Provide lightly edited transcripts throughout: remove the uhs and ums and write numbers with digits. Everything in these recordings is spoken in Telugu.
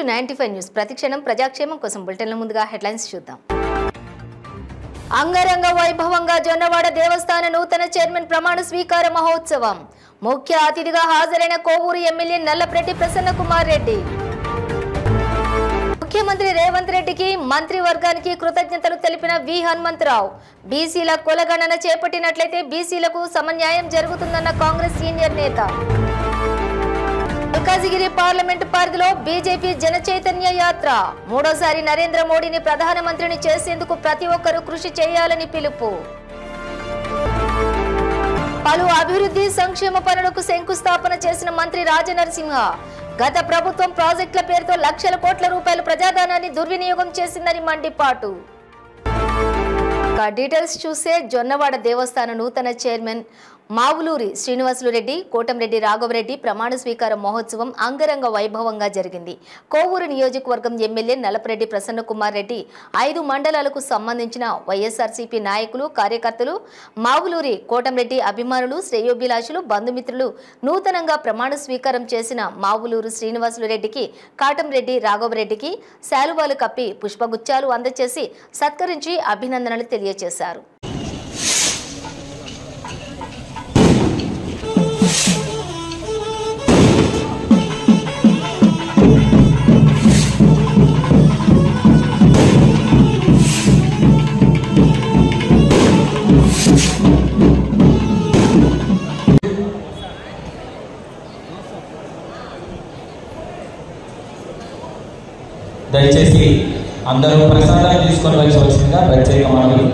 95 న్యూస్ ప్రతిక్షణం ప్రజాక్షేమం కోసం బులెటిన్ల ముందుగా హెడ్లైన్స్ చూద్దాం. అంగరంగ వైభవంగా జొన్నవాడ దేవస్థాన నూతన చైర్మన్ ప్రమాణ స్వీకార మహోత్సవం. ముఖ్య అతిథిగా హాజరైన కోవూరు ఎమ్మెల్యే నల్లప్రెడ్డి ప్రసన్న కుమార్ రెడ్డి. ముఖ్యమంత్రి రేవంత్ రెడ్డికి మంత్రివర్గానికి కృతజ్ఞతలు తెలిపిన వి హనుమంతరావు. బీసీల కులగణన చేపట్టినట్లయితే బీసీలకు సమన్యాయం జరుగుతుందన్న కాంగ్రెస్ సీనియర్ నేత. మల్కాజిగిరి పార్లమెంటు పరిధిలో బీజేపీ జన చైతన్య యాత్ర. మూడోసారి నరేంద్ర మోడీని ప్రధానమంత్రిని చేసేందుకు ప్రతి ఒక్కరూ కృషి చేయాలని పిలుపు. పలు అభివృద్ధి సంక్షేమ పనులకు శంకుస్థాపన చేసిన మంత్రి రాజనరసింహ. గత ప్రభుత్వం ప్రాజెక్టుల పేరుతో లక్షల కోట్ల రూపాయల ప్రజాధనాన్ని దుర్వినియోగం చేసిందని మండిపాటు. డీటెయిల్స్ చూసే జొన్నవాడ దేవస్థాన నూతన చైర్మన్ మావులూరి శ్రీనివాసులు రెడ్డి, కోటంరెడ్డి రాఘవరెడ్డి ప్రమాణ స్వీకార మహోత్సవం అంగరంగ వైభవంగా జరిగింది. కోవూరు నియోజకవర్గం ఎమ్మెల్యే నల్లప్రెడ్డి ప్రసన్న కుమార్ రెడ్డి, 5 మండలాలకు సంబంధించిన వైఎస్ఆర్సీపీ నాయకులు, కార్యకర్తలు, మావులూరి కోటంరెడ్డి అభిమానులు, శ్రేయోభిలాషులు, బంధుమిత్రులు నూతనంగా ప్రమాణ స్వీకారం చేసిన మావులూరు శ్రీనివాసులు రెడ్డికి, కాటంరెడ్డి రాఘవరెడ్డికి శాలువాలు కప్పి పుష్పగుచ్చాలు అందజేసి సత్కరించి అభినందనలు తెలియజేశారు. దయచేసి అందరూ ప్రసాదాలు తీసుకొని వచ్చవలసిందిగా ప్రత్యేక మనవి.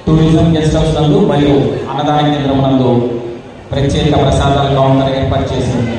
టూరిజం గెస్ట్ హౌస్ నందు మరియు అన్నదాన కేంద్రం నందు ప్రత్యేక ప్రసాదాల కౌంటర్ ఏర్పాటు చేసింది.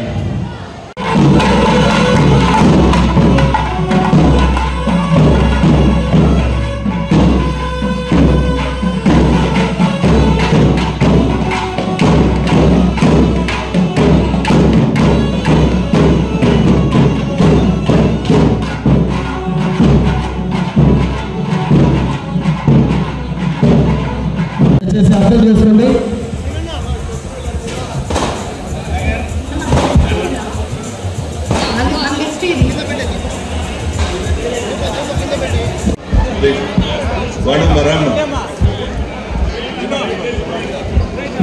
అర్థం చేసుకోండి.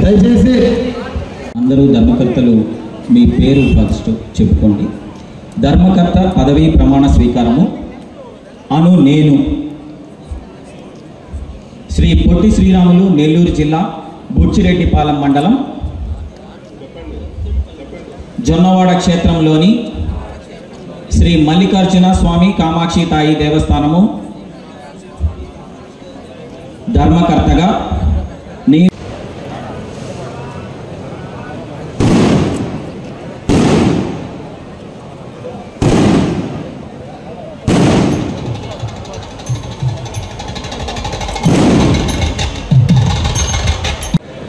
దయచేసి అందరూ ధర్మకర్తలు మీ పేరు ఫస్ట్ చెప్పుకోండి. ధర్మకర్త పదవీ ప్రమాణ స్వీకారము అను నేను శ్రీ పొట్టి శ్రీరాములు, నెల్లూరు జిల్లా బుచ్చిరెడ్డిపాలెం మండలం జొన్నవాడ క్షేత్రంలోని శ్రీ మల్లికార్జున స్వామి కామాక్షి తాయి దేవస్థానము ధర్మకర్తగా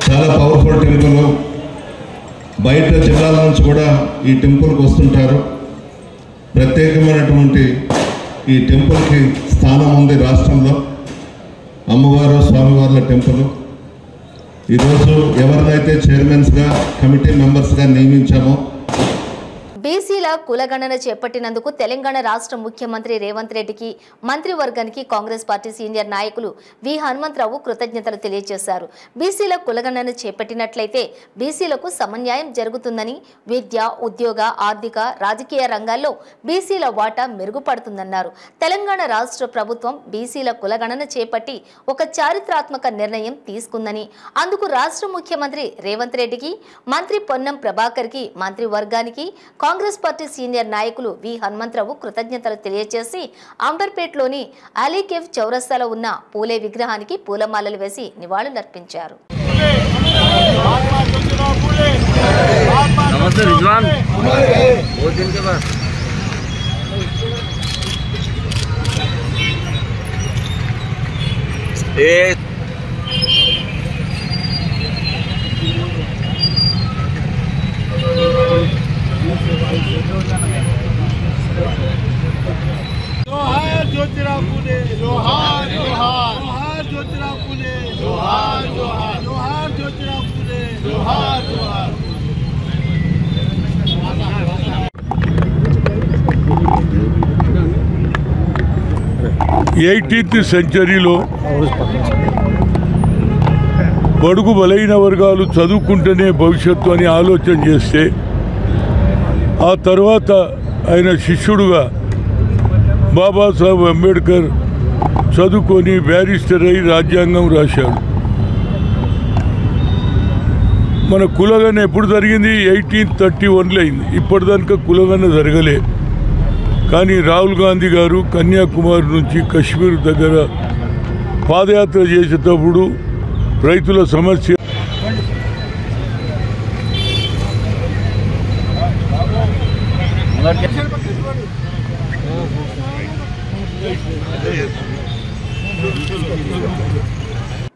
చాలా పవర్ఫుల్ టెంపుల్. బయట జిల్లాల నుంచి కూడా ఈ టెంపుల్కి వస్తుంటారు. ప్రత్యేకమైనటువంటి ఈ టెంపుల్కి స్థానం ఉంది రాష్ట్రంలో. అమ్మవారు, స్వామివార్ల టెంపుల్. ఈరోజు ఎవరినైతే చైర్మన్స్గా, కమిటీ మెంబర్స్గా నియమించామో బీసీల కులగణన చేపట్టినందుకు తెలంగాణ రాష్ట్ర ముఖ్యమంత్రి రేవంత్ రెడ్డికి, మంత్రివర్గానికి కాంగ్రెస్ పార్టీ సీనియర్ నాయకులు వి హనుమంతరావు కృతజ్ఞతలు తెలియజేశారు. బీసీల కులగణన చేపట్టినట్లయితే బీసీలకు సమన్యాయం జరుగుతుందని, విద్య, ఉద్యోగ, ఆర్థిక, రాజకీయ రంగాల్లో బీసీల వాటా మెరుగుపడుతుందన్నారు. తెలంగాణ రాష్ట్ర ప్రభుత్వం బీసీల కులగణన చేపట్టి ఒక చారిత్రాత్మక నిర్ణయం తీసుకుందని, అందుకు రాష్ట్ర ముఖ్యమంత్రి రేవంత్ రెడ్డికి, మంత్రి పొన్నం ప్రభాకర్కి, మంత్రివర్గానికి కాంగ్రెస్ పార్టీ సీనియర్ నాయకులు వి హనుమంతరావు కృతజ్ఞతలు తెలియజేసి అంబర్పేటలోని అలీకేఫ్ చౌరస్తాలో ఉన్న పూలే విగ్రహానికి పూలమాలలు వేసి నివాళులర్పించారు. जोहार ज्योतिराव फुले, जोहार जोहार, जोहार ज्योतिराव फुले, जोहार जोहार, जोहार ज्योतिराव फुले, जोहार जोहार. 18th సెంచరీలో బడుగు బలైన వర్గాలు చదువుకుంటేనే భవిష్యత్తు అని ఆలోచన చేస్తే ఆ తర్వాత ఆయన శిష్యుడుగా బాబాసాహెబ్ అంబేద్కర్ చదువుకొని బ్యారిస్టర్ అయి రాజ్యాంగం రాశాడు. మన కులగన ఎప్పుడు జరిగింది? 1831లో అయింది. ఇప్పటిదాకా కులగన జరగలే. కానీ రాహుల్ గాంధీ గారు కన్యాకుమారి నుంచి కశ్మీర్ దగ్గర పాదయాత్ర చేసేటప్పుడు రైతుల సమస్య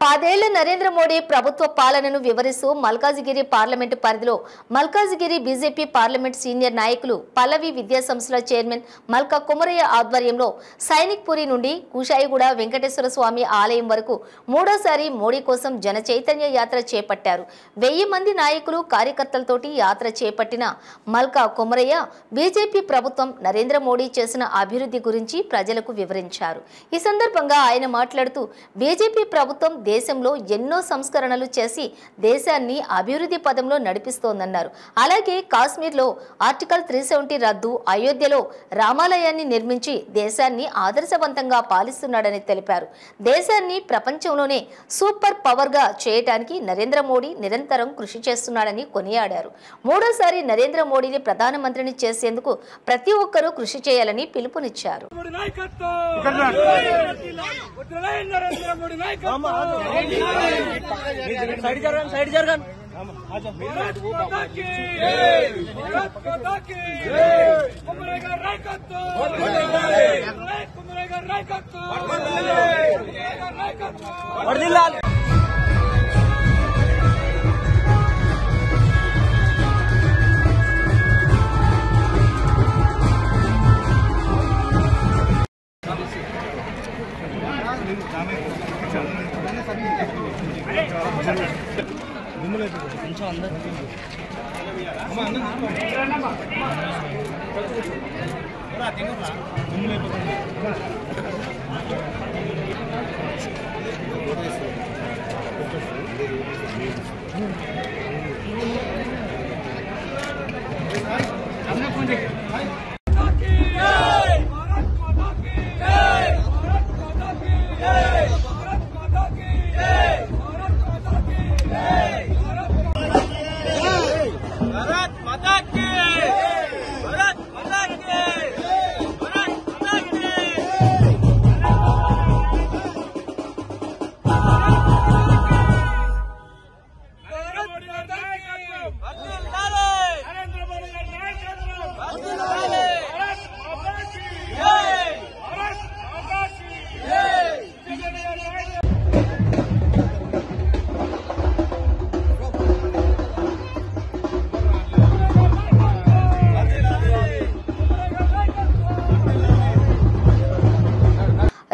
పదేళ్ల నరేంద్ర మోడీ ప్రభుత్వ పాలనను వివరిస్తూ మల్కాజిగిరి పార్లమెంటు పరిధిలో మల్కాజిగిరి బీజేపీ పార్లమెంట్ సీనియర్ నాయకులు పల్లవి విద్యా సంస్థల చైర్మన్ మల్కా కుమరయ్య ఆధ్వర్యంలో సైనిక్ పురి నుండి కుషాయిగూడ వెంకటేశ్వర స్వామి ఆలయం వరకు మూడోసారి మోడీ కోసం జన చైతన్య యాత్ర చేపట్టారు. 1000 మంది నాయకులు కార్యకర్తలతోటి యాత్ర చేపట్టిన మల్కా కుమరయ్య బీజేపీ ప్రభుత్వం నరేంద్ర మోడీ చేసిన అభివృద్ధి గురించి ప్రజలకు వివరించారు. ఈ సందర్భంగా ఆయన మాట్లాడుతూ బీజేపీ ప్రభుత్వం దేశంలో ఎన్నో సంస్కరణలు చేసి దేశాన్ని అభివృద్ధి పదంలో నడిపిస్తోందన్నారు. అలాగే కాశ్మీర్లో ఆర్టికల్ 370 రద్దు, అయోధ్యలో రామాలయాన్ని నిర్మించి దేశాన్ని ఆదర్శవంతంగా పాలిస్తున్నాడని తెలిపారు. దేశాన్ని ప్రపంచంలోనే సూపర్ పవర్ గా చేయడానికి నరేంద్ర మోడీ నిరంతరం కృషి చేస్తున్నాడని కొనియాడారు. మూడోసారి నరేంద్ర మోడీని ప్రధానమంత్రిని చేసేందుకు ప్రతి ఒక్కరూ కృషి చేయాలని పిలుపునిచ్చారు.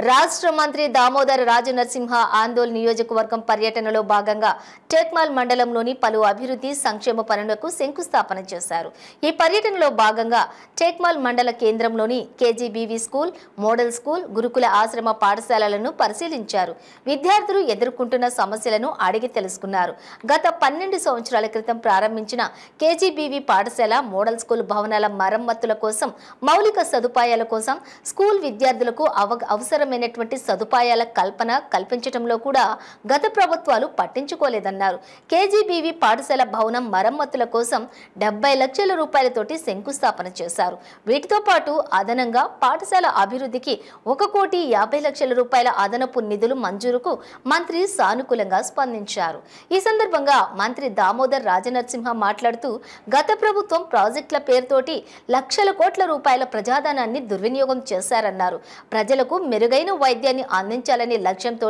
రాష్ట్ర మంత్రి దామోదర్ రాజనరసింహ ఆందోళన నియోజకవర్గం పర్యటనలో భాగంగా టెక్మాల్ మండలంలోని పలు అభివృద్ధి సంక్షేమ పనులకు శంకుస్థాపన చేశారు. ఈ పర్యటనలో భాగంగా టెక్మాల్ మండల కేంద్రంలోని కేజీబీవీ స్కూల్, మోడల్ స్కూల్, గురుకుల ఆశ్రమ పాఠశాలలను పరిశీలించారు. విద్యార్థులు ఎదుర్కొంటున్న సమస్యలను అడిగి తెలుసుకున్నారు. గత 12 సంవత్సరాల క్రితం ప్రారంభించిన కేజీబీవీ పాఠశాల, మోడల్ స్కూల్ భవనాల మరమ్మతుల కోసం, మౌలిక సదుపాయాల కోసం, స్కూల్ విద్యార్థులకు అవసరమైనటువంటి సదుపాయాల కల్పించడంలో కూడా గత ప్రభుత్వాలు పట్టించుకోలేదన్నారు. కేజీబీవీ పాఠశాల భవనం మరమ్మతుల కోసం 70 లక్షల రూపాయలతోటి శంకుస్థాపన చేశారు. వీటితో పాటు అదనంగా పాఠశాల అభివృద్ధికి 1,50 లక్షల రూపాయల అదనపు నిధులు మంజూరుకు మంత్రి సానుకూలంగా స్పందించారు. ఈ సందర్భంగా మంత్రి దామోదర్ రాజనరసింహ మాట్లాడుతూ గత ప్రభుత్వం ప్రాజెక్టుల పేరుతోటి లక్షల కోట్ల రూపాయల ప్రజాధనాన్ని దుర్వినియోగం చేశారన్నారు. ప్రజలకు మెరుగైన వైద్యాన్ని అందించాలనే లక్ష్యంతో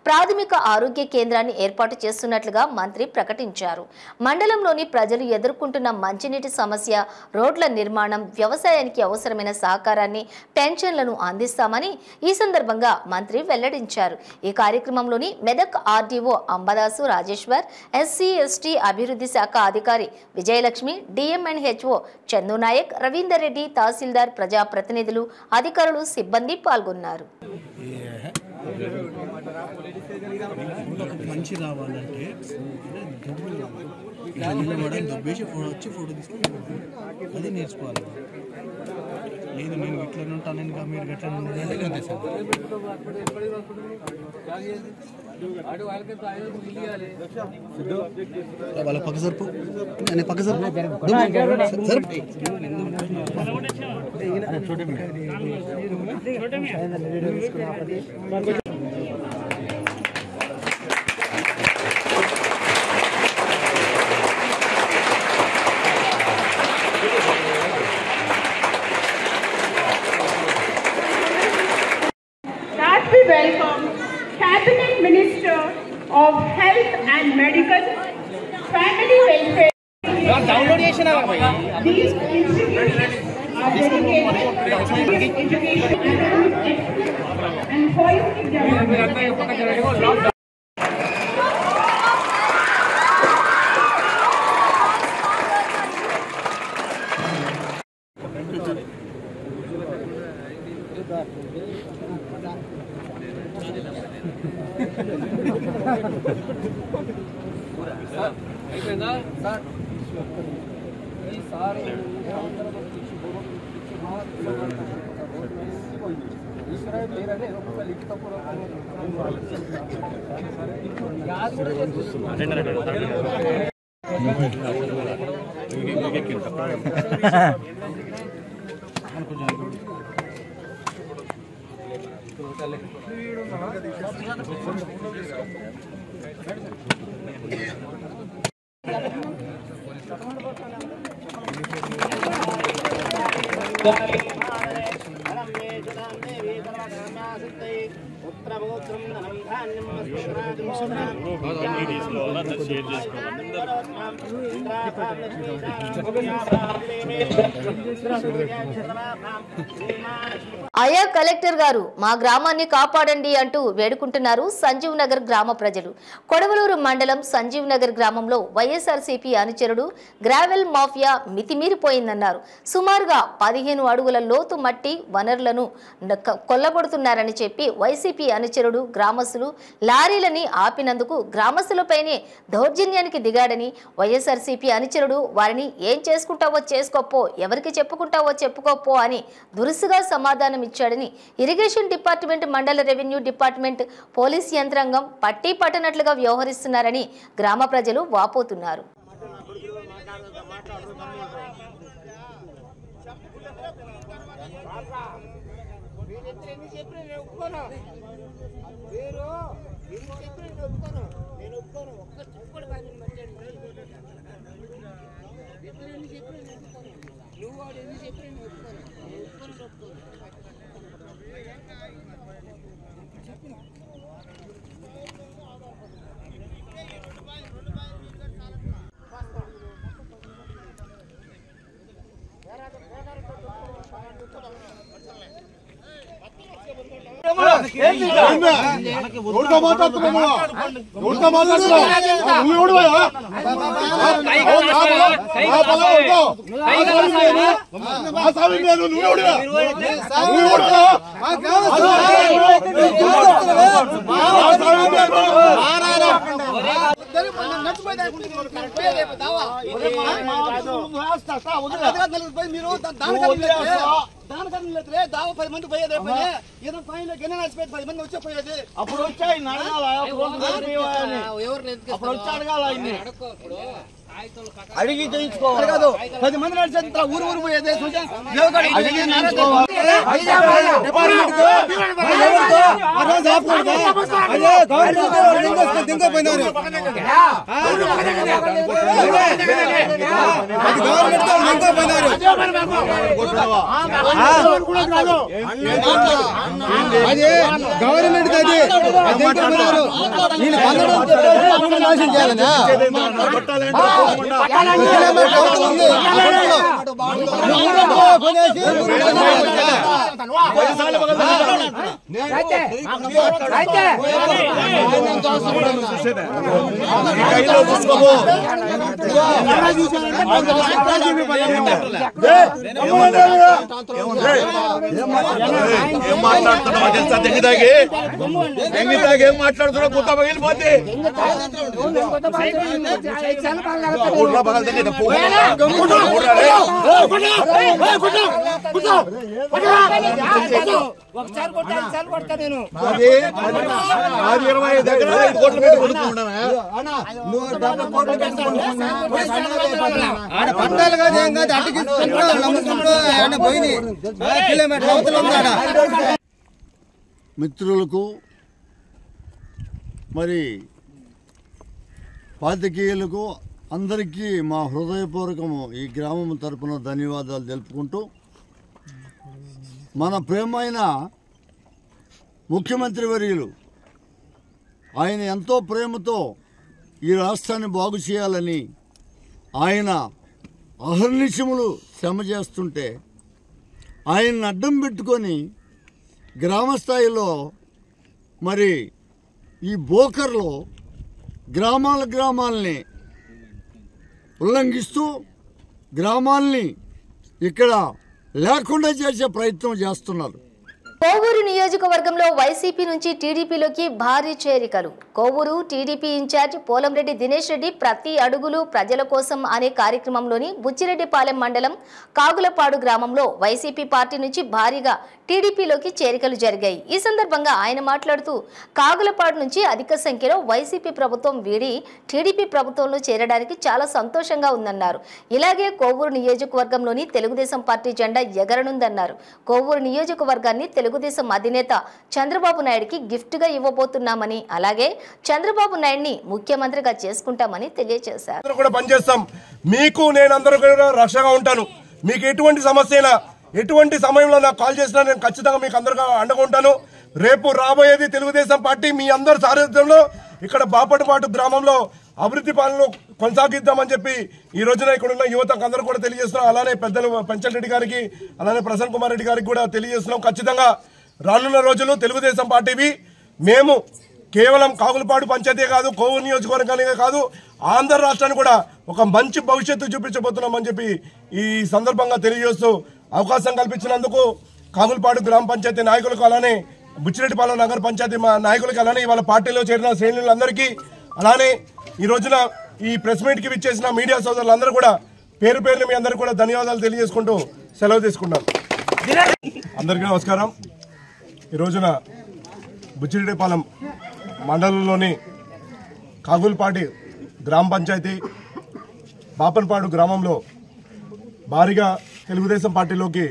ప్రాథమిక ఆరోగ్య కేంద్రాన్ని ఏర్పాటు చేస్తున్నట్లుగా మంత్రి ప్రకటించారు. మండలంలోని ప్రజలు ఎదుర్కొంటున్న మంచినీటి సమస్య, రోడ్ల నిర్మాణం, వ్యవసాయానికి అవసరమైన సహకారాన్ని, పెన్షన్లను అందిస్తామని ఈ సందర్భంగా మంత్రి వెల్లడించారు. ఈ కార్యక్రమంలోని Medak RDO Ambadas Rajeshwar, SC ST అభివృద్ధి శాఖ అధికారి విజయలక్ష్మి, డిఎంఎన్హెచ్ఓ చందు నాయక్, రవీందర్ రెడ్డి, తహసీల్దార్, ప్రజాప్రతినిధులు, అధికారులు, సిబ్బంది పాల్గొన్నారు. మంచి రావాలంటే నిలబడడం దబ్బేసి వచ్చి ఫోటో తీసుకొని అది నేర్చుకోవాలి. లేదు నేను ఇట్లనే ఉంటాను ఇంకా మీరు ఎట్లా ఉండాలంటే అంతే సార్. వాళ్ళ పక్క సరుపు పక్క సరుపు We welcome Cabinet Minister of Health and Medical Family Welfare. These institutions are dedicated to education and holistic development. ఆయా కలెక్టర్ గారు మా గ్రామాన్ని కాపాడండి అంటూ వేడుకుంటున్నారు సంజీవ్ నగర్ గ్రామ ప్రజలు. కొడవలూరు మండలం సంజీవ్ నగర్ గ్రామంలో వైఎస్ఆర్సీపీ అనుచరుడు గ్రావెల్ మాఫియా మితిమీరిపోయిందన్నారు. సుమారుగా 15 అడుగుల లోతు మట్టి వనరులను కొల్లగొడుతున్నారని చెప్పి వైసీపీ అనుచరుడు గ్రామస్తులు లారీలని ఆపినందుకు గ్రామస్తులపైనే దౌర్జన్యానికి దిగాడని, వైఎస్ఆర్సీపీ అనుచరుడు వారిని ఏం చేసుకుంటావో చేసుకోపో, ఎవరికి చెప్పుకుంటావో చెప్పుకోపో అని దురుసుగా సమాధానం ఇచ్చాడని ఇరిగేషన్ డిపార్ట్మెంట్, మండల రెవెన్యూ డిపార్ట్మెంట్, పోలీస్ యంత్రాంగం పట్టి పట్టనట్లుగా వ్యవహరిస్తున్నారని గ్రామ ప్రజలు వాపోతున్నారు. దావ 10 మంది పోయేది ఏదో ఫైన్ గిన్నె నడిచిపోయి 10 మంది వచ్చేపోయేది. అప్పుడు వచ్చాయి అప్పుడు వచ్చి అడగాల అడిగి చేయించుకోవాలి కాదు. 10 మంది నడిచేంత ఊరు పోయేది అదే గవర్నమెంట్ నాశనం చేయాలన్నా ఏం మాట్లాడుతున్నావు తెలుసా? దెంగిదాగి ఏం మాట్లాడుతున్నావు? కొత్త పగిలిపోతే మిత్రులకు మరి పాత్రికేయులకు అందరికీ మా హృదయపూర్వకము ఈ గ్రామం తరపున ధన్యవాదాలు తెలుపుకుంటూ, మన ప్రేమైన ముఖ్యమంత్రి వర్యులు ఆయన ఎంతో ప్రేమతో ఈ రాష్ట్రాన్ని బాగు చేయాలని ఆయన అహర్నిశములు శ్రమ చేస్తుంటే ఆయన్ని అడ్డం పెట్టుకొని గ్రామస్థాయిలో మరి ఈ బోకర్లో గ్రామాలని ఉల్లంఘిస్తూ గ్రామాల్ని ఇక్కడ లేకుండా చేసే ప్రయత్నం చేస్తున్నారు. కోవూరు నియోజకవర్గంలో వైసీపీ నుంచి టీడీపీలోకి భారీ చేరికలు. కోవూరు టీడీపీ ఇన్ఛార్జ్ పోలంరెడ్డి దినేష్ రెడ్డి ప్రతి అడుగులు ప్రజల కోసం అనే కార్యక్రమంలోని బుచ్చిరెడ్డిపాలెం మండలం కాగులపాడు గ్రామంలో వైసీపీ పార్టీ నుంచి భారీగా టీడీపీలోకి చేరికలు జరిగాయి. ఈ సందర్భంగా ఆయన మాట్లాడుతూ కాగులపాడు నుంచి అధిక సంఖ్యలో వైసీపీ ప్రభుత్వం వీడి టీడీపీ ప్రభుత్వంలో చేరడానికి చాలా సంతోషంగా ఉందన్నారు. ఇలాగే కోవూరు నియోజకవర్గంలోని తెలుగుదేశం పార్టీ జెండా ఎగరనుందన్నారు. కోవూరు నియోజకవర్గాన్ని తెలుగుదేశం అధినేత చంద్రబాబు నాయుడుకి గిఫ్ట్గా ఇవ్వబోతున్నామని, అలాగే చంద్రబాబు నాయుడిని ముఖ్యమంత్రిగా చేసుకుంటామని తెలియజేశారు. కూడా పనిచేస్తాం. మీకు నేను అందరూ కూడా రక్షగా ఉంటాను. మీకు ఎటువంటి సమస్య అయినా ఎటువంటి సమయంలో నాకు కాల్ చేసినా నేను ఖచ్చితంగా మీకు అందరిగా అండగా ఉంటాను. రేపు రాబోయేది తెలుగుదేశం పార్టీ మీ అందరి సారథ్యంలో ఇక్కడ బాపట్పాడు గ్రామంలో అభివృద్ధి పాలనలో కొనసాగిద్దామని చెప్పి ఈ రోజున ఇక్కడ ఉన్న యువతకు అందరూ కూడా తెలియజేస్తున్నాం. అలానే పెద్దలు పెంచల్ రెడ్డి గారికి, అలానే ప్రసన్న కుమార్ రెడ్డి గారికి కూడా తెలియజేస్తున్నాం. ఖచ్చితంగా రానున్న రోజులు తెలుగుదేశం పార్టీవి మేము కేవలం కాగులపాడు పంచాయతీ కాదు, కోవూరు నియోజకవర్గానికే కాదు, ఆంధ్ర రాష్ట్రాన్ని కూడా ఒక మంచి భవిష్యత్తు చూపించబోతున్నామని చెప్పి ఈ సందర్భంగా తెలియజేస్తూ అవకాశం కల్పించినందుకు కాగులపాడు గ్రామ పంచాయతీ నాయకులకు, అలానే బుచ్చిరెడ్డిపాలెం నగర పంచాయతీ నాయకులకి, అలానే ఇవాళ పార్టీలో చేరిన శ్రేణులందరికీ, అలానే ఈ రోజున ఈ ప్రెస్ మీట్కి విచ్చేసిన మీడియా సోదరులందరూ కూడా పేరు పేరుని మీ అందరూ కూడా ధన్యవాదాలు తెలియజేసుకుంటూ సెలవు తీసుకుంటాం. అందరికీ నమస్కారం. ఈ రోజున బుచ్చిరెడ్డిపాలెం మండలంలోని కాగులపాటి గ్రామ పంచాయతీ బాపన్పాడు గ్రామంలో భారీగా తెలుగుదేశం పార్టీలోకి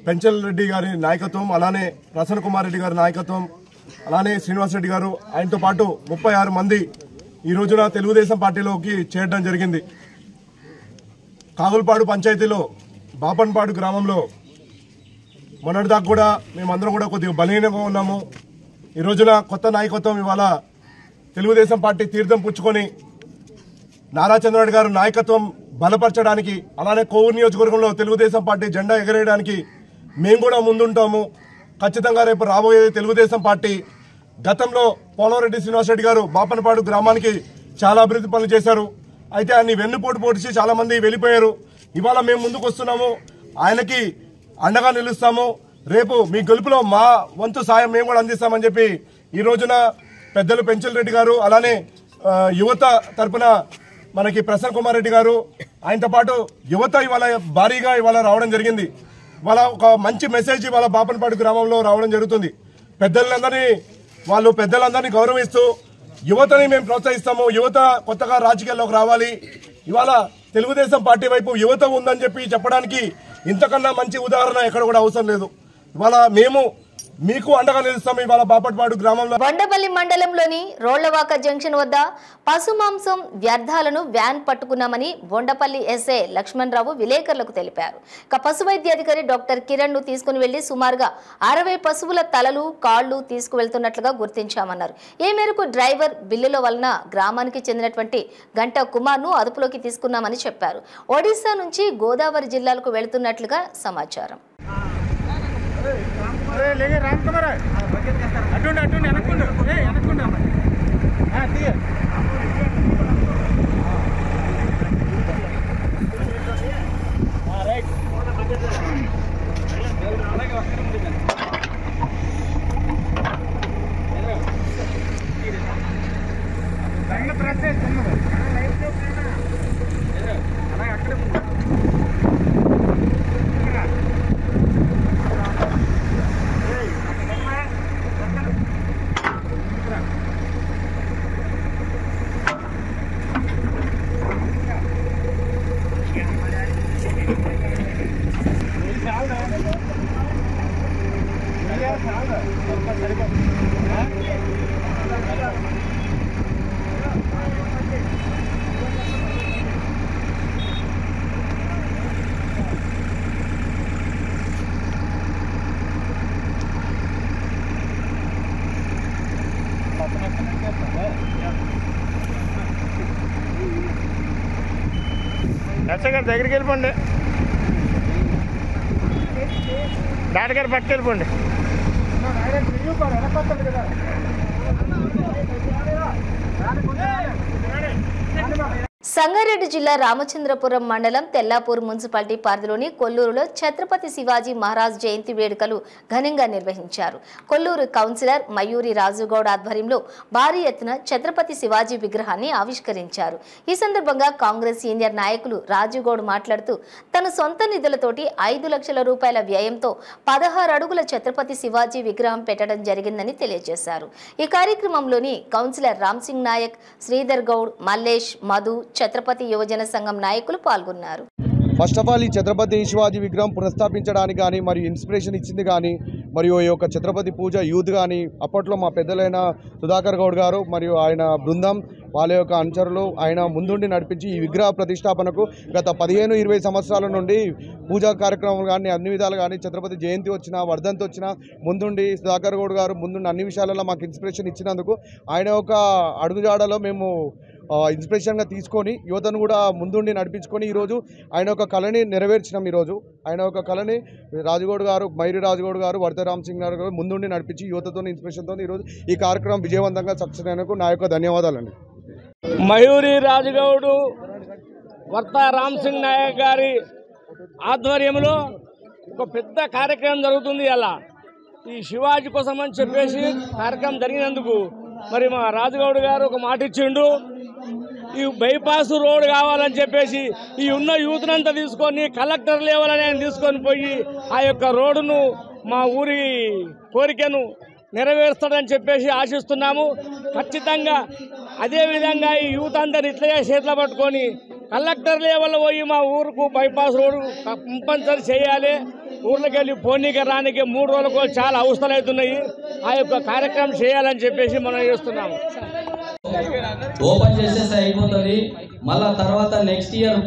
పెంచల్ రెడ్డి గారి నాయకత్వం, అలానే ప్రసన్న కుమార్ రెడ్డి గారి నాయకత్వం, అలానే శ్రీనివాస్ రెడ్డి గారు, ఆయనతో పాటు 36 మంది ఈ రోజున తెలుగుదేశం పార్టీలోకి చేరడం జరిగింది. కాగులపాడు పంచాయతీలో బాపన్పాడు గ్రామంలో మొన్నటిదాకా కూడా మేమందరం కూడా కొద్దిగా బలహీనంగా ఉన్నాము. ఈ రోజున కొత్త నాయకత్వం ఇవాళ తెలుగుదేశం పార్టీ తీర్థం పుచ్చుకొని నారా చంద్రబాబు గారు నాయకత్వం బలపరచడానికి, అలానే కోవూరు నియోజకవర్గంలో తెలుగుదేశం పార్టీ జెండా ఎగరేయడానికి మేము కూడా ముందుంటాము. ఖచ్చితంగా రేపు రాబోయే తెలుగుదేశం పార్టీ గతంలో పోలంరెడ్డి శ్రీనివాసరెడ్డి గారు బాపనపాడు గ్రామానికి చాలా అభివృద్ధి పనులు చేశారు. అయితే ఆయన్ని వెన్నుపోటు పొడిచి చాలా మంది వెళ్ళిపోయారు. ఇవాళ మేము ముందుకు వస్తున్నాము, ఆయనకి అండగా నిలుస్తాము. రేపు మీ గెలుపులో మా వంతు సాయం మేము కూడా అందిస్తామని చెప్పి ఈ రోజున పెద్దలు పెంచల్ రెడ్డి గారు, అలానే యువత తరపున మనకి ప్రసన్న కుమార్ రెడ్డి గారు, ఆయనతో పాటు యువత ఇవాళ భారీగా ఇవాళ రావడం జరిగింది. ఇవాళ ఒక మంచి మెసేజ్ ఇవాళ బాపనపాడు గ్రామంలో రావడం జరుగుతుంది. పెద్దలందరినీ గౌరవిస్తూ యువతని మేము ప్రోత్సహిస్తాము. యువత కొత్తగా రాజకీయాల్లోకి రావాలి. ఇవాళ తెలుగుదేశం పార్టీ వైపు యువత ఉందని చెప్పి చెప్పడానికి ఇంతకన్నా మంచి ఉదాహరణ ఎక్కడ కూడా అవసరం లేదు. ఇవాళ మేము మీకు అండగా నిలుస్తాము. ఇవాళ బాపట్పాడు గ్రామంలో బొండపల్లి మండలంలోని రోళ్లవాక జంక్షన్ వద్ద పశుమాంసం వ్యర్థాలను వ్యాన్ పట్టుకున్నామని బొండపల్లి ఎస్ఐ లక్ష్మణ్ రావు విలేకరులకు తెలిపారు. పశు వైద్యాధికారి డాక్టర్ కిరణ్ ను తీసుకుని వెళ్లి సుమారుగా 60 పశువుల తలలు, కాళ్లు తీసుకువెళ్తున్నట్లుగా గుర్తించామన్నారు. ఈ మేరకు డ్రైవర్ బిల్లుల వలన గ్రామానికి చెందినటువంటి గంట కుమార్ ను అదుపులోకి తీసుకున్నామని చెప్పారు. ఒడిశా నుంచి గోదావరి జిల్లాలకు వెళుతున్నట్లుగా సమాచారం. దగ్గరికి వెళ్ళిపోండి, డాక్టర్ గారు పట్టుకు వెళ్ళిపోండి. సంగారెడ్డి జిల్లా రామచంద్రపురం మండలం తెల్లాపూర్ మున్సిపాలిటీ పరిధిలోని కొల్లూరులో ఛత్రపతి శివాజీ మహారాజ్ జయంతి వేడుకలు ఘనంగా నిర్వహించారు. కొల్లూరు కౌన్సిలర్ మయూరి రాజుగౌడ్ ఆధ్వర్యంలో భారీ ఎత్తున ఛత్రపతి శివాజీ విగ్రహాన్ని ఆవిష్కరించారు. ఈ సందర్భంగా కాంగ్రెస్ సీనియర్ నాయకులు రాజుగౌడ్ మాట్లాడుతూ తన సొంత నిధులతోటి 5 లక్షల రూపాయల వ్యయంతో 16 అడుగుల ఛత్రపతి శివాజీ విగ్రహం పెట్టడం జరిగిందని తెలియజేశారు. ఈ కార్యక్రమంలోని కౌన్సిలర్ రామ్ సింగ్ నాయక్, శ్రీధర్ గౌడ్, మల్లేష్, మధు, ఛత్రపతి యువజన సంఘం నాయకులు పాల్గొన్నారు. ఫస్ట్ ఆఫ్ ఆల్ ఈ ఛత్రపతి శివాజీ విగ్రహం పునఃస్థాపించడానికి కానీ మరియు ఇన్స్పిరేషన్ ఇచ్చింది కానీ మరియు ఈ యొక్క ఛత్రపతి పూజ యూత్ కానీ అప్పట్లో మా పెద్దలైన సుధాకర్ గౌడ్ గారు మరియు ఆయన బృందం వాళ్ళ యొక్క అనుచరులు ఆయన ముందుండి నడిపించి ఈ విగ్రహ ప్రతిష్టాపనకు గత 15-20 సంవత్సరాల నుండి పూజా కార్యక్రమం కానీ అన్ని విధాలు కానీ ఛత్రపతి జయంతి వచ్చినా వర్ధంతి వచ్చినా ముందుండి సుధాకర్ గౌడ్ గారు ముందుండి అన్ని విషయాలలో మాకు ఇన్స్పిరేషన్ ఇచ్చినందుకు ఆయన యొక్క అడుగుజాడలో మేము ఇన్స్పిరేషన్గా తీసుకొని యువతను కూడా ముందుండి నడిపించుకొని ఈరోజు ఆయన ఒక కళని నెరవేర్చినాం. ఈరోజు ఆయన ఒక కళని రాజుగౌడ్ గారు, మైరి రాజుగౌడ్ గారు, వర్ధ రామ్ సింగ్ గారు ముందుండి నడిపించి యువతతో ఇన్స్పిరేషన్తో ఈరోజు ఈ కార్యక్రమం విజయవంతంగా సక్సెస్ అయినందుకు నా యొక్క ధన్యవాదాలండి. మయూరి రాజుగౌడు, వర్త రామ్ సింగ్ నాయక్ గారి ఆధ్వర్యంలో ఒక పెద్ద కార్యక్రమం జరుగుతుంది. అలా ఈ శివాజీ కోసం అని చెప్పేసి కార్యక్రమం జరిగినందుకు మరి మా రాజుగౌడ్ గారు ఒక మాట ఇచ్చిండు. ఈ బైపాస్ రోడ్ కావాలని చెప్పేసి ఈ ఉన్న యూత్నంతా తీసుకొని కలెక్టర్ లెవెల్ అని ఆయన తీసుకొని పోయి ఆ యొక్క రోడ్డును మా ఊరి కోరికను నెరవేరుస్తాడని చెప్పేసి ఆశిస్తున్నాము. ఖచ్చితంగా అదేవిధంగా ఈ యూత్ అందరు ఇట్లే చేతులు పట్టుకొని కలెక్టర్ లెవెల్ పోయి మా ఊరుకు బైపాస్ రోడ్డు కంపల్సరీ చేయాలి. ఊర్లోకి వెళ్ళి పోనీకి రానికి 3 రోజులకు చాలా అవసరాలు అవుతున్నాయి. ఆ యొక్క కార్యక్రమం చేయాలని చెప్పేసి మనం చేస్తున్నాము. ఓపెన్ చేసేసి అయిపోతుంది. మళ్ళా తర్వాత నెక్స్ట్ ఇయర్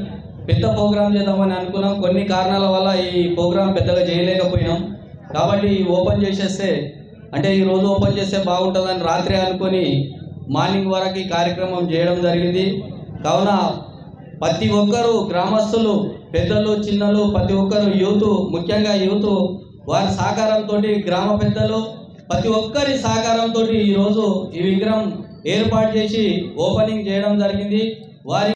పెద్ద ప్రోగ్రామ్ చేద్దామని అనుకున్నాం. కొన్ని కారణాల వల్ల ఈ ప్రోగ్రాం పెద్దగా చేయలేకపోయినాం. కాబట్టి ఓపెన్ చేసేస్తే అంటే ఈ రోజు ఓపెన్ చేస్తే బాగుంటుందని రాత్రి అనుకొని మార్నింగ్ వరకు ఈ కార్యక్రమం చేయడం జరిగింది. కావున ప్రతి ఒక్కరూ గ్రామస్తులు, పెద్దలు, చిన్నలు, ప్రతి ఒక్కరు యూత్, ముఖ్యంగా యూత్ వారి సహకారంతో, గ్రామ పెద్దలు ప్రతి ఒక్కరి సహకారంతో ఈరోజు ఈ విగ్రహం ఏర్పాటు చేసి ఓపెనింగ్ చేయడం జరిగింది. వారి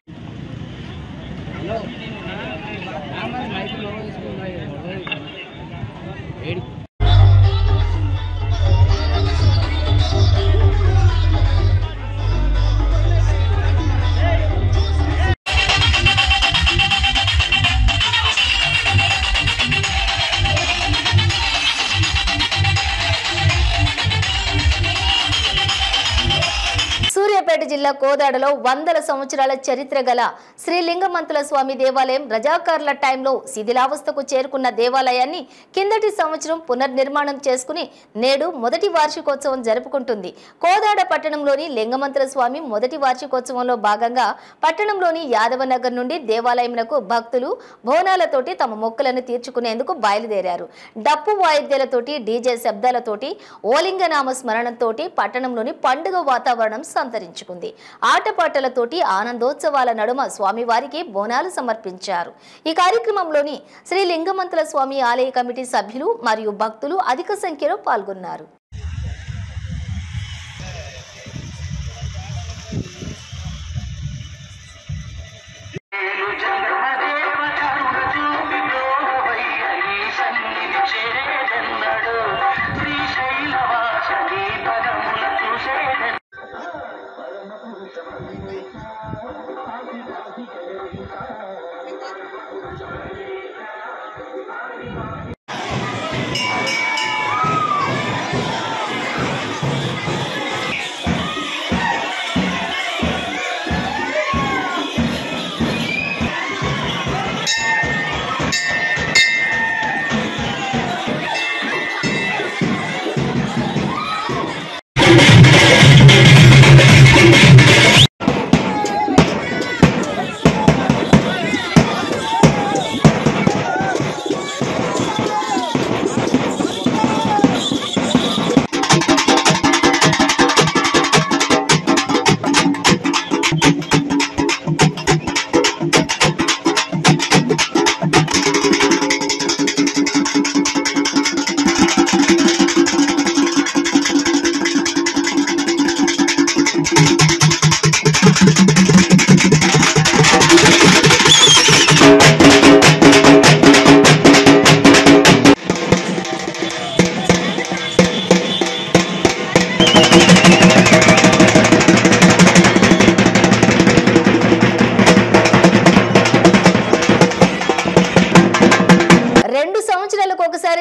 సూర్యాపేట జిల్లా కోదాడలో 100 సంవత్సరాల చరిత్ర గల శ్రీలింగమంతుల స్వామి దేవాలయం రజాకారుల టైంలో శిథిలావస్థకు చేరుకున్న దేవాలయాన్ని కిందటి సంవత్సరం పునర్నిర్మాణం చేసుకుని నేడు మొదటి వార్షికోత్సవం జరుపుకుంటుంది. కోదాడ పట్టణంలోని లింగమంతుల స్వామి మొదటి వార్షికోత్సవంలో భాగంగా పట్టణంలోని యాదవనగర్ నుండి దేవాలయమునకు భక్తులు బోనాలతోటి తమ మొక్కులను తీర్చుకునేందుకు బయలుదేరారు. డప్పు వాయిద్యాలతోటి, డీజే శబ్దాలతోటి, ఓలింగనామ స్మరణంతోటి పట్టణంలోని పండుగ వాతావరణం సంతరించుకుంది. ఆటపాటలతోటి ఆనందోత్సవాల నడుమ స్వామి స్వామివారికి బోనాలు సమర్పించారు. ఈ కార్యక్రమంలోని శ్రీ లింగమంతుల స్వామి ఆలయ కమిటీ సభ్యులు మరియు భక్తులు అధిక సంఖ్యలో పాల్గొన్నారు.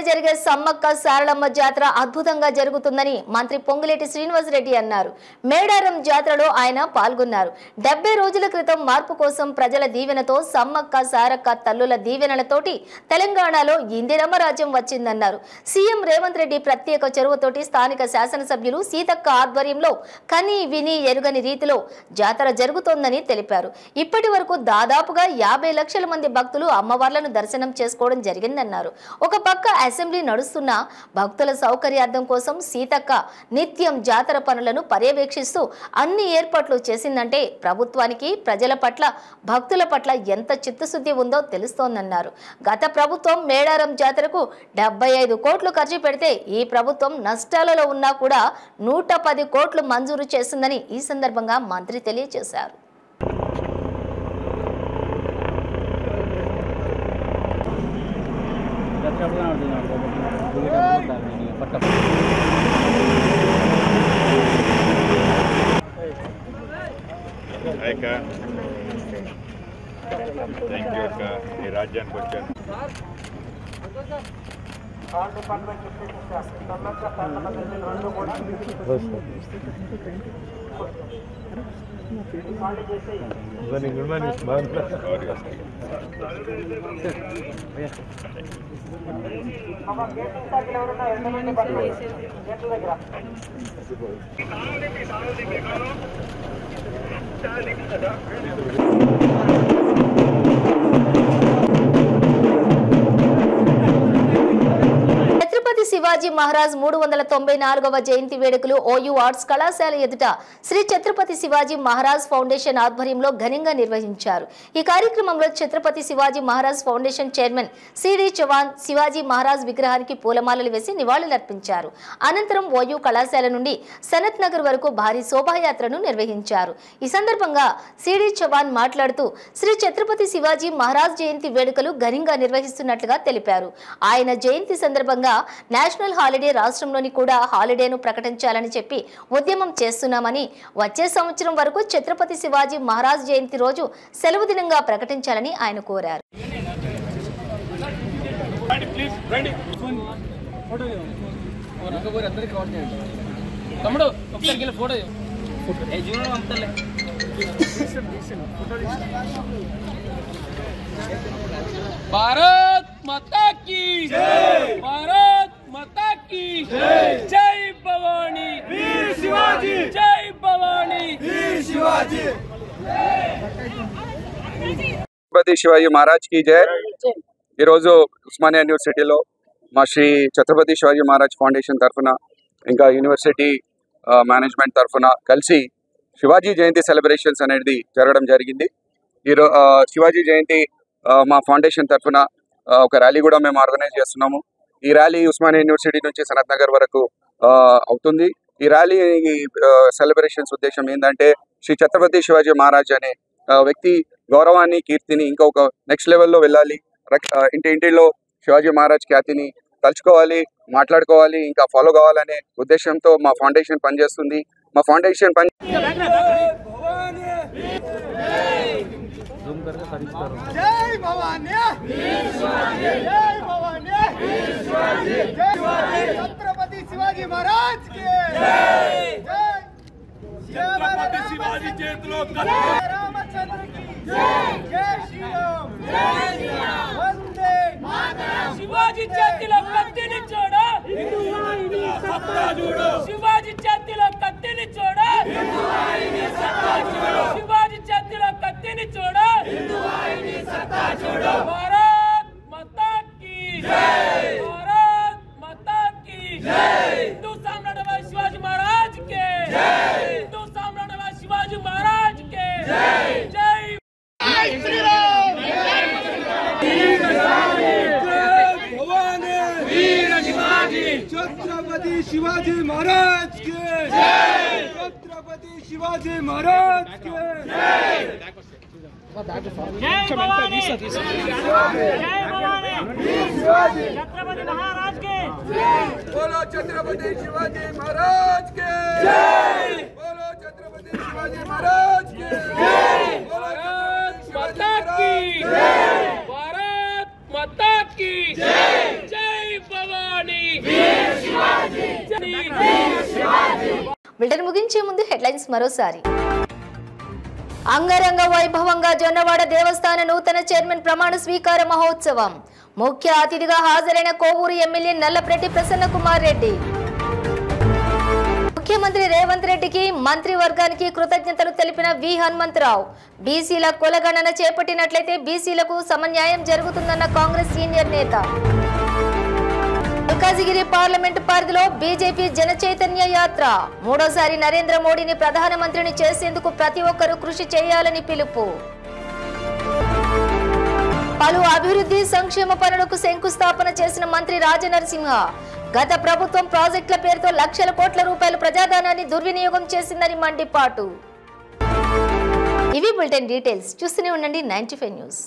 జరిగే సమ్మక్క సారళమ్మ జాతర అద్భుతంగా జరుగుతుందని మంత్రి పొంగులేటి శ్రీనివాసరెడ్డి అన్నారు. మేడారం జాతరలో ఆయన పాల్గొన్నారు. 70 రోజుల క్రితం మార్పు కోసం ప్రజల దీవెనతో సమ్మక్క సారక్క తల్లుల దీవెనలతోటి తెలంగాణలో ఇందిరమ్మ రాజ్యం వచ్చిందన్నారు. సీఎం రేవంత్ రెడ్డి ప్రత్యేక చొరవతోటి స్థానిక శాసనసభ్యులు సీతక్క ఆధ్వర్యంలో కని విని ఎరుగని రీతిలో జాతర జరుగుతోందని తెలిపారు. ఇప్పటి వరకు దాదాపుగా 50 లక్షల మంది భక్తులు అమ్మవార్లను దర్శనం చేసుకోవడం జరిగిందన్నారు. ఒక పక్క అసెంబ్లీ నడుస్తున్న భక్తుల సౌకర్యార్థం కోసం సీతక్క నిత్యం జాతర పనులను పర్యవేక్షిస్తూ అన్ని ఏర్పాట్లు చేసిందంటే ప్రభుత్వానికి ప్రజల పట్ల భక్తుల పట్ల ఎంత చిత్తశుద్ధి ఉందో తెలుస్తోందన్నారు. గత ప్రభుత్వం మేడారం జాతరకు 75 కోట్లు ఖర్చు పెడితే ఈ ప్రభుత్వం నష్టాలలో ఉన్నా కూడా 110 కోట్లు మంజూరు చేసిందని ఈ సందర్భంగా మంత్రి తెలియజేశారు. థ్యాంక్ యూ అక్క, ఈ రాజ్యానికి వచ్చాను. ఛత్రపతి శివాజీ మహారాజ్ 394వ జయంతి వేడుకలు ఓయూ ఆర్ట్స్ కళాశాల ఎదుట శ్రీ ఛత్రపతి శివాజీ మహారాజ్ ఫౌండేషన్ ఆధ్వర్యంలో ఘనంగా నిర్వహించారు. ఈ కార్యక్రమంలో Chhatrapati Shivaji Maharaj foundation chairman C D Chavan Shivaji Maharaj విగ్రహానికి పూలమాలలు వేసి నివాళులర్పించారు. అనంతరం ఓయూ కళాశాల నుండి సనత్ నగర్ వరకు భారీ శోభాయాత్రను నిర్వహించారు. ఈ సందర్భంగా సిడి చవాన్ మాట్లాడుతూ శ్రీ ఛత్రపతి శివాజీ మహారాజ్ జయంతి వేడుకలు ఘనంగా నిర్వహిస్తున్నట్లుగా తెలిపారు. ఆయన జయంతి సందర్భంగా నేషనల్ హాలిడే రాష్ట్రంలోని కూడా హాలిడేను ప్రకటించాలని చెప్పి ఉద్యమం చేస్తున్నామని, వచ్చే సంవత్సరం వరకు ఛత్రపతి శివాజీ మహారాజ్ జయంతి రోజు సెలవు దినంగా ప్రకటించాలని ఆయన కోరారు. भारत माता की जय, भारत माता की जय, जय भवानी वीर शिवाजी, जय भवानी वीर शिवाजी, ఛత్రపతి శివాజీ మహారాజ్ కి జై. ఈరోజు ఉస్మానియా యూనివర్సిటీలో మా శ్రీ ఛత్రపతి శివాజీ మహారాజ్ ఫౌండేషన్ తరఫున ఇంకా యూనివర్సిటీ మేనేజ్మెంట్ తరఫున కలిసి శివాజీ జయంతి సెలబ్రేషన్స్ అనేది జరగడం జరిగింది. శివాజీ జయంతి మా ఫౌండేషన్ తరఫున ఒక ర్యాలీ కూడా మేము ఆర్గనైజ్ చేస్తున్నాము. ఈ ర్యాలీ ఉస్మానియా యూనివర్సిటీ నుంచి సనత్ నగర్ వరకు అవుతుంది. ఈ ర్యాలీ సెలబ్రేషన్స్ ఉద్దేశం ఏంటంటే శ్రీ ఛత్రపతి శివాజీ మహారాజ్ అనే వ్యక్తి గౌరవాన్ని, కీర్తిని ఇంకొక నెక్స్ట్ లెవెల్లో వెళ్ళాలి. ఇంటింటిలో శివాజీ మహారాజ్ ఖ్యాతిని తలుచుకోవాలి, మాట్లాడుకోవాలి, ఇంకా ఫాలో కావాలనే ఉద్దేశంతో మా ఫౌండేషన్ పనిచేస్తుంది. మా ఫౌండేషన్ छत्रपति शिवाजी महाराज के छत्रपति शिवाजी చేతిలో రామచంద్ర की जय श्री राम वंदे मातरम शिवाजी చేతిలో కత్తిని చూడు హిందువాయిని సత్తా చూడు శివాజీ చేతిలో కత్తిని చూడు హిందువాయిని సత్తా చూడు శివాజీ చేతిలో కత్తిని చూడు హిందువాయిని సత్తా చూడు భారత్ మాతా की जय भारत माता की जय हिंदू साम्राज्यवादी शिवाजी महाराज के जय हिंदू साम्राज्यवादी शिवाजी महाराज के जय जय श्री राम वीर भवानी वीर शिवाजी छत्रपति शिवाजी महाराज के जय छत्रपति शिवाजी महाराज के जय जय भवानी जय भवानी छत्रपति महाराज के बोलो छत्रपति शिवाजी महाराज के जय बोलो छत्रपति शिवाजी महाराज के जय भारत माता की जय भारत माता की जय जय भवानी वीर शिवाजी वीर शिवाजी बुलेटिन ముగించే ముందు హెడ్లైన్స్ మరోసారి. అంగరంగ వైభవంగా జొన్నవాడ దేవస్థాన నూతన చైర్మన్ ప్రమాణ స్వీకార మహోత్సవం. ముఖ్య అతిథిగా హాజరైన కోవూరు ఎమ్మెల్యే నల్లప్రెడ్డి ప్రసన్న కుమార్ రెడ్డి. ముఖ్యమంత్రి రేవంత్ రెడ్డికి మంత్రివర్గానికి కృతజ్ఞతలు తెలిపిన వి హనుమంతరావు. బీసీల కులగణన చేపట్టినట్లయితే బీసీలకు సమన్యాయం జరుగుతుందన్న కాంగ్రెస్ సీనియర్ నేత. మల్కాజిగిరి పార్లమెంటు పరిధిలో బీజేపీ జన చైతన్య యాత్ర. మూడోసారి నరేంద్ర మోడీని ప్రధానమంత్రిని చేసేందుకు ప్రతి ఒక్కరూ కృషి చేయాలని పిలుపు. పలు అభివృద్ధి సంక్షేమ పనులకు శంకుస్థాపన చేసిన మంత్రి రాజనరసింహ. గత ప్రభుత్వం ప్రాజెక్టుల పేరుతో లక్షల కోట్ల రూపాయల ప్రజాధనాన్ని దుర్వినియోగం చేసిందని మండిపాటు. ఇవి బులెటిన్ డీటెయిల్స్. చూస్తూనే ఉండండి 95 న్యూస్.